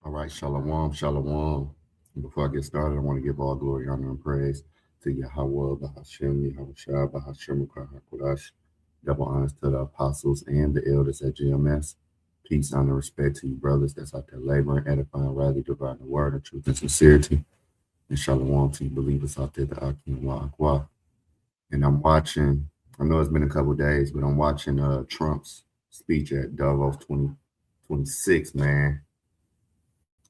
All right, shalom, shalom. Before I get started, I want to give all glory, honor, and praise to Yahweh, Bahashem, Yahushua, Bahashem, HaKodash. Double honors to the apostles and the elders at GMS. Peace, honor, respect to you, brothers that's out there laboring, edifying, rightly dividing the word of truth and sincerity. And shalom to you believers out there, the Aki and Wa'akwa. And I'm watching, I know it's been a couple of days, but I'm watching Trump's speech at Davos 2026, man.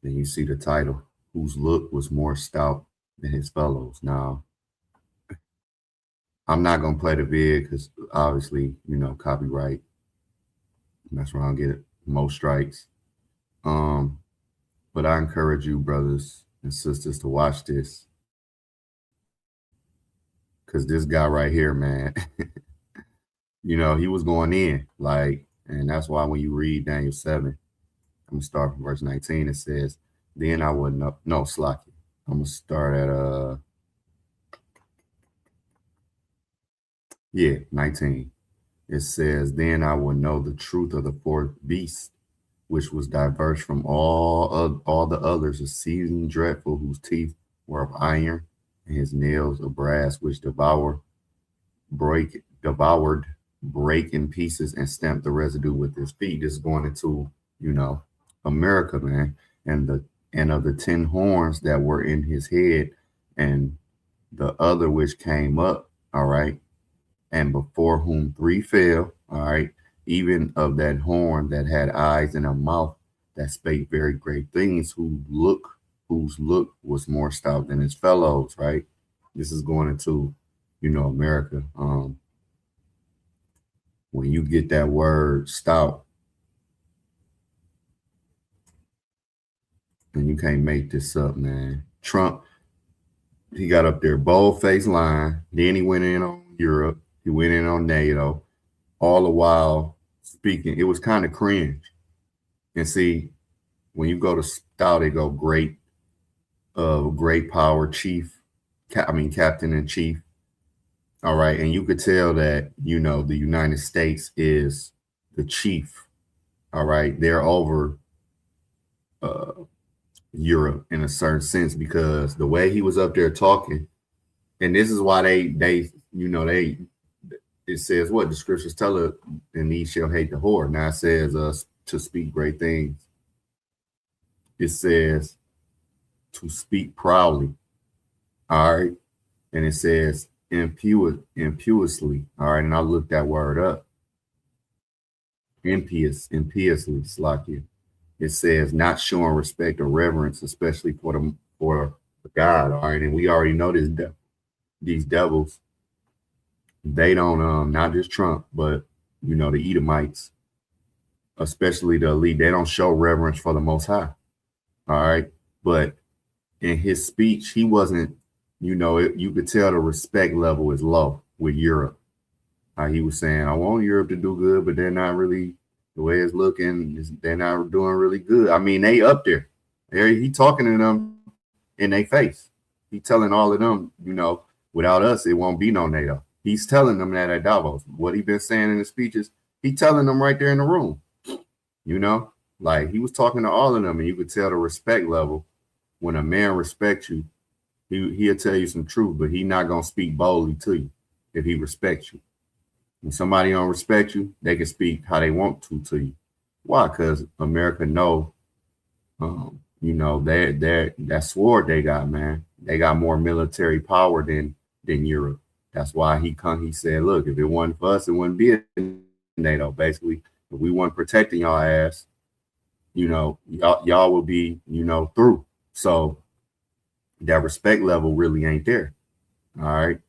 And you see the title, whose look was more stout than his fellows. Now, I'm not going to play the vid because obviously, copyright. That's where I'll get most strikes. But I encourage you, brothers and sisters, to watch this. Because this guy right here, man, he was going in. And that's why when you read Daniel 7, I'm going to start from verse 19. It says, then I would know. No, Slocky. I'm going to start at, 19. It says, then I will know the truth of the fourth beast, which was diverse from all the others, exceeding dreadful, whose teeth were of iron, and his nails of brass, which devoured, break in pieces, and stamped the residue with his feet. This is going into, America, man, and of the 10 horns that were in his head, and the other which came up, all right, and before whom 3 fell, all right, even of that horn that had eyes and a mouth that spake very great things, whose look was more stout than his fellows, right? This is going into, America. When you get that word stout, and you can't make this up, man. Trump, he got up there, bold-faced line. Then he went in on Europe. He went in on NATO. All the while speaking, it was kind of cringe. And see, when you go to Stout, they go great power chief. Captain in chief. All right. And you could tell that, the United States is the chief. All right. They're over Europe in a certain sense, because the way he was up there talking, and this is why it says what the scriptures tell us, and these shall hate the whore. Now it says to speak great things. It says to speak proudly. All right. And it says impiously. All right. And I looked that word up. Impiously, Slakia. It says not showing respect or reverence, especially for God. All right. And we already know these devils, they don't, not just Trump, but, the Edomites, especially the elite, they don't show reverence for the Most High. All right. But in his speech, he wasn't, you could tell the respect level is low with Europe. He was saying, I want Europe to do good, but they're not really, the way it's looking, they're not doing really good. I mean, they up there. He talking to them in their face. He telling all of them, without us, it won't be no NATO. He's telling them that at Davos. What he been saying in the speeches, he telling them right there in the room. Like he was talking to all of them, and you could tell the respect level. When a man respects you, he'll tell you some truth, but he's not gonna speak boldly to you if he respects you. When somebody don't respect you, they can speak how they want to you. Why? Because America know, that sword they got, man. They got more military power than Europe. That's why he said, look, if it wasn't for us, it wouldn't be a NATO. Basically, if we weren't protecting y'all ass, y'all will be, through. So that respect level really ain't there. All right.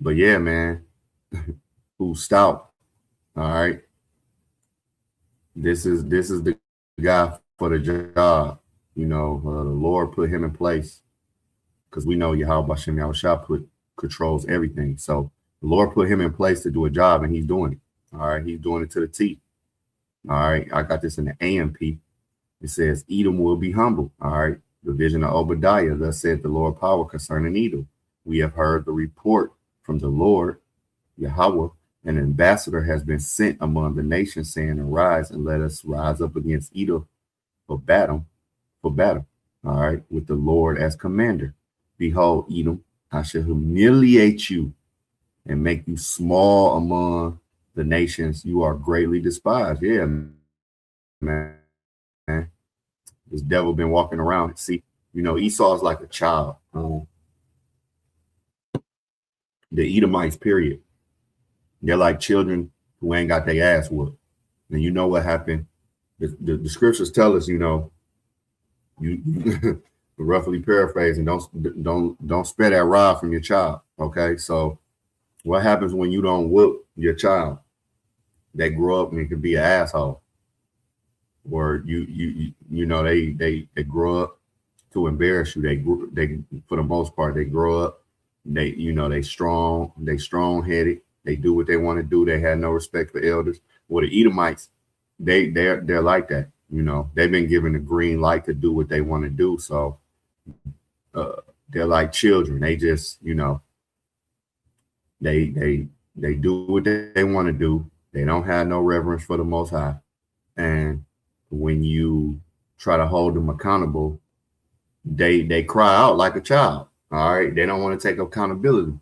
But yeah, man, who's stout? All right. This is the guy for the job. The Lord put him in place, because we know Yahweh Bashem Yahushua controls everything. So the Lord put him in place to do a job, and he's doing it. All right. He's doing it to the T. All right. I got this in the AMP. It says Edom will be humble. All right. The vision of Obadiah, thus said the Lord power concerning Edom. We have heard the report from the Lord, Yahweh. An ambassador has been sent among the nations, saying, arise and let us rise up against Edom for battle, for battle. All right, with the Lord as commander. Behold, Edom, I shall humiliate you and make you small among the nations. You are greatly despised. Yeah, man. This devil been walking around. See, Esau is like a child. The Edomites, period. They're like children who ain't got their ass whooped. And you know what happened? The scriptures tell us, you roughly paraphrasing, don't spare that rod from your child. Okay, so what happens when you don't whoop your child? They grow up and it could be an asshole, or they grow up to embarrass you. They for the most part they grow up. They strong headed. They do what they want to do. They had no respect for elders. Well, the Edomites, they're like that. They've been given the green light to do what they want to do. So they're like children. They just, they do what they want to do. They don't have no reverence for the Most High. And when you try to hold them accountable, they cry out like a child. All right. They don't want to take accountability.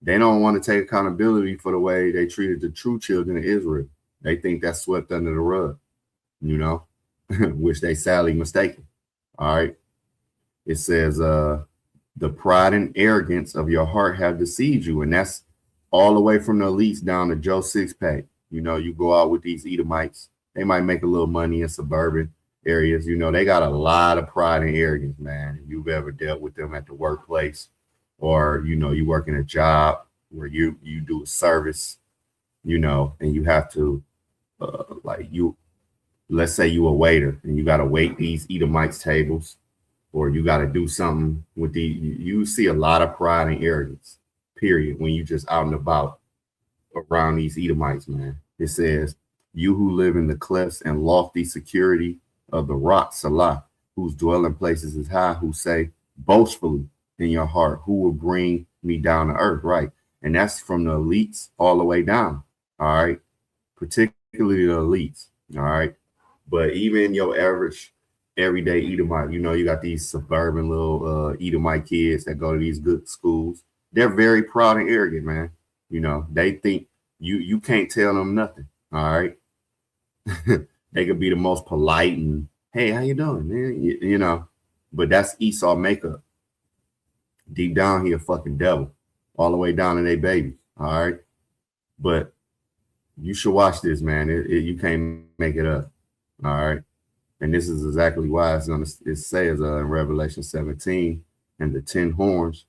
They don't want to take accountability for the way they treated the true children of Israel. They think that's swept under the rug, which they sadly mistaken. All right. It says, the pride and arrogance of your heart have deceived you. And that's all the way from the elites down to Joe Sixpack. You go out with these Edomites. They might make a little money in suburban areas. They got a lot of pride and arrogance, man. If you've ever dealt with them at the workplace, or, you work in a job where you do a service, and you have to, let's say you a waiter and you got to wait these Edomites tables, or you got to do something with you see a lot of pride and arrogance, period, when you just out and about around these Edomites, man. It says, you who live in the clefts and lofty security of the rock, Salah, whose dwelling places is high, who say boastfully in your heart, who will bring me down to earth, right? And that's from the elites all the way down, all right? Particularly the elites, all right? But even your average everyday Edomite, you got these suburban little Edomite kids that go to these good schools. They're very proud and arrogant, man. They think you can't tell them nothing, all right? They could be the most polite and, hey, how you doing, man? But that's Esau makeup. Deep down, he a fucking devil, all the way down to their babies. All right, but you should watch this, man. You can't make it up. All right, and this is exactly why it says in Revelation 17, and the 10 horns,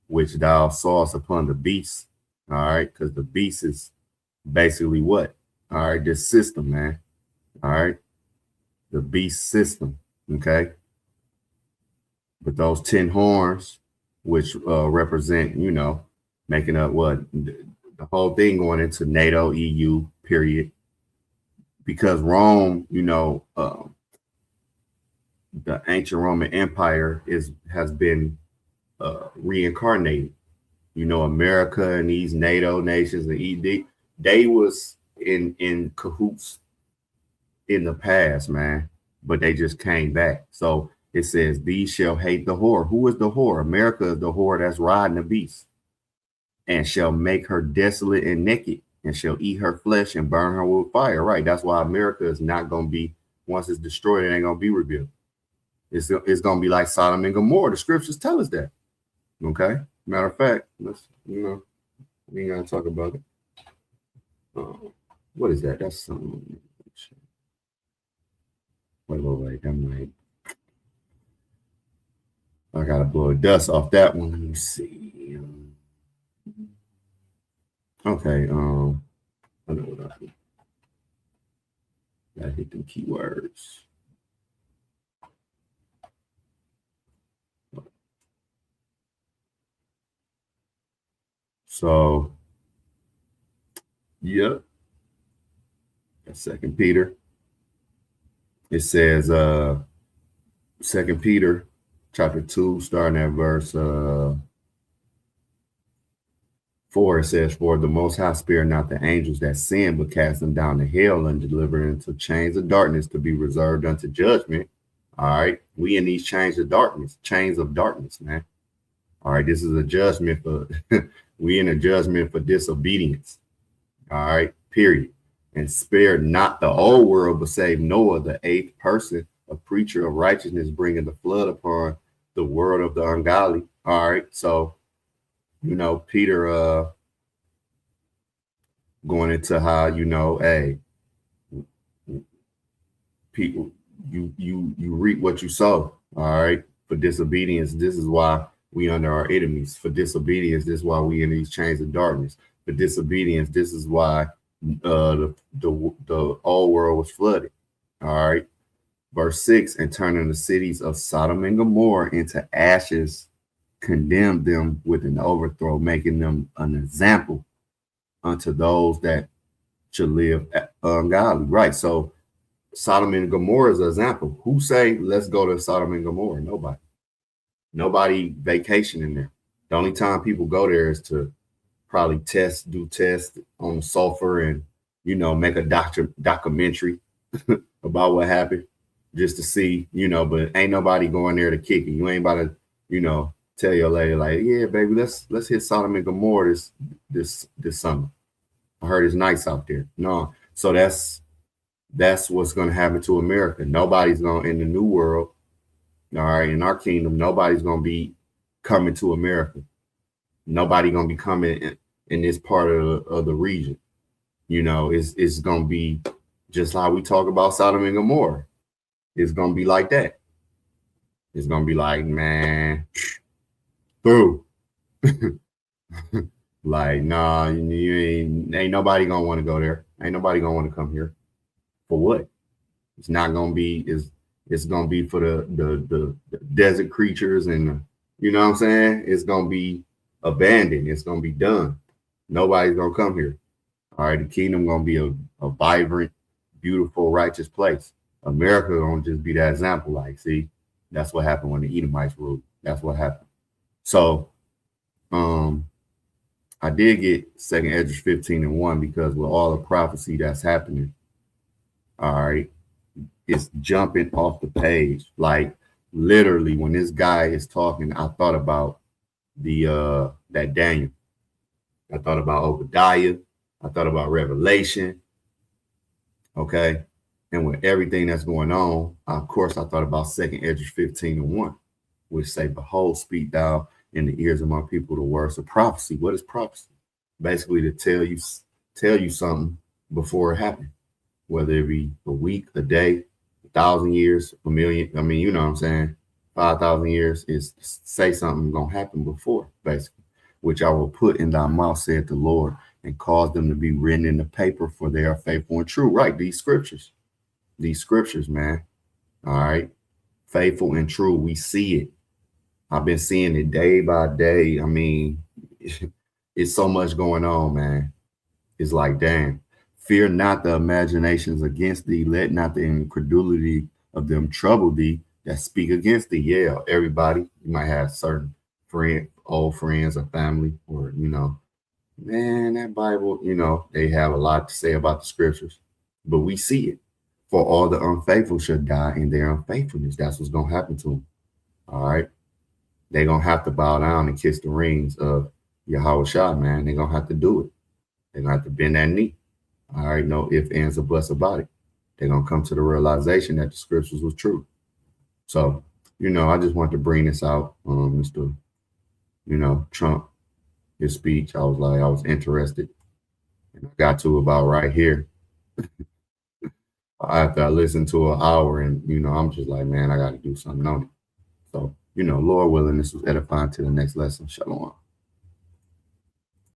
which thou sawest upon the beast. All right, because the beast is basically what? All right, this system, man. All right, the beast system. Okay, but those 10 horns, which represent, making up what the whole thing going into NATO, EU, period. Because Rome, the ancient Roman Empire has been reincarnated. America and these NATO nations and they was in cahoots in the past, man, but they just came back. So it says, these shall hate the whore. Who is the whore? America is the whore that's riding the beast, and shall make her desolate and naked, and shall eat her flesh and burn her with fire. Right. That's why America is not going to be, once it's destroyed, it ain't going to be rebuilt. It's going to be like Sodom and Gomorrah. The scriptures tell us that. Okay. Matter of fact, let's, we ain't got to talk about it. What is that? That's something. Wait. I gotta blow dust off that one. Let me see. Okay. I know what I do. Gotta hit them keywords. So, yep. That's 2 Peter. It says, 2 Peter chapter 2, starting at verse 4, it says, for the Most High spare not the angels that sin, but cast them down to hell and deliver them into chains of darkness to be reserved unto judgment. All right. We in these chains of darkness, man. All right. This is a judgment for, we in a judgment for disobedience. All right. Period. And spared not the old world, but saved Noah, the 8th person, a preacher of righteousness, bringing the flood upon the world of the ungodly. All right. So, Peter going into how, hey, people, you reap what you sow. All right. For disobedience, this is why we under our enemies. For disobedience, this is why we in these chains of darkness. For disobedience, this is why the old world was flooded. All right. Verse 6, and turning the cities of Sodom and Gomorrah into ashes, condemned them with an overthrow, making them an example unto those that should live ungodly. Right. So Sodom and Gomorrah is an example. Who say, let's go to Sodom and Gomorrah? Nobody vacationing there. The only time people go there is to probably do tests on the sulfur and, make a documentary about what happened just to see, but ain't nobody going there to kick it. You ain't about to, tell your lady like, yeah, baby, let's hit Sodom and Gomorrah this summer. I heard it's nice out there. No. So that's what's going to happen to America. Nobody's going in the new world. All right. In our kingdom, nobody's going to be coming to America. Nobody going to be coming in this part of the region. It's going to be just like we talk about Sodom and Gomorrah. It's going to be like that. It's going to be like, man, through. Like, nah, ain't nobody going to want to go there. Ain't nobody going to want to come here. For what? It's not going to be, it's going to be for the desert creatures and, you know what I'm saying? It's going to be abandoned. It's going to be done. Nobody's going to come here. All right. The kingdom going to be a vibrant, beautiful, righteous place. America going to just be that example. Like, see, that's what happened when the Edomites ruled. That's what happened. So, I did get 2nd Esdras 15:1 because with all the prophecy that's happening, all right, it's jumping off the page. Like literally when this guy is talking, I thought about that Daniel. I thought about Obadiah. I thought about Revelation. Okay. And with everything that's going on, of course, I thought about 2nd Esdras 15:1, which say, behold, speak thou in the ears of my people the words of prophecy. What is prophecy? Basically to tell you something before it happened, whether it be a week, a day, 1,000 years, a million. I mean, you know what I'm saying? 5,000 years is say something gonna happen before, basically, which I will put in thy mouth, saith the Lord, and cause them to be written in the paper, for they are faithful and true. Right, these scriptures, man. All right, faithful and true. We see it. I've been seeing it day by day. I mean, it's so much going on, man. It's like, damn. Fear not the imaginations against thee. Let not the incredulity of them trouble thee that speak against thee. Yeah, everybody. You might have certain old friends or family, or, man, that Bible, they have a lot to say about the scriptures. But we see it. For all the unfaithful shall die in their unfaithfulness. That's what's going to happen to them. All right. They're going to have to bow down and kiss the rings of Yahweh Shah, man. They're going to have to do it. They're going to have to bend that knee. All right. No ifs, ands, or buts about it. They're going to come to the realization that the scriptures was true. So, I just want to bring this out. Mr. Trump, his speech. I was interested. And I got to about right here. After I listened to an hour and, I'm just like, man, I got to do something on it. So, Lord willing, this was edifying to the next lesson. Shalom.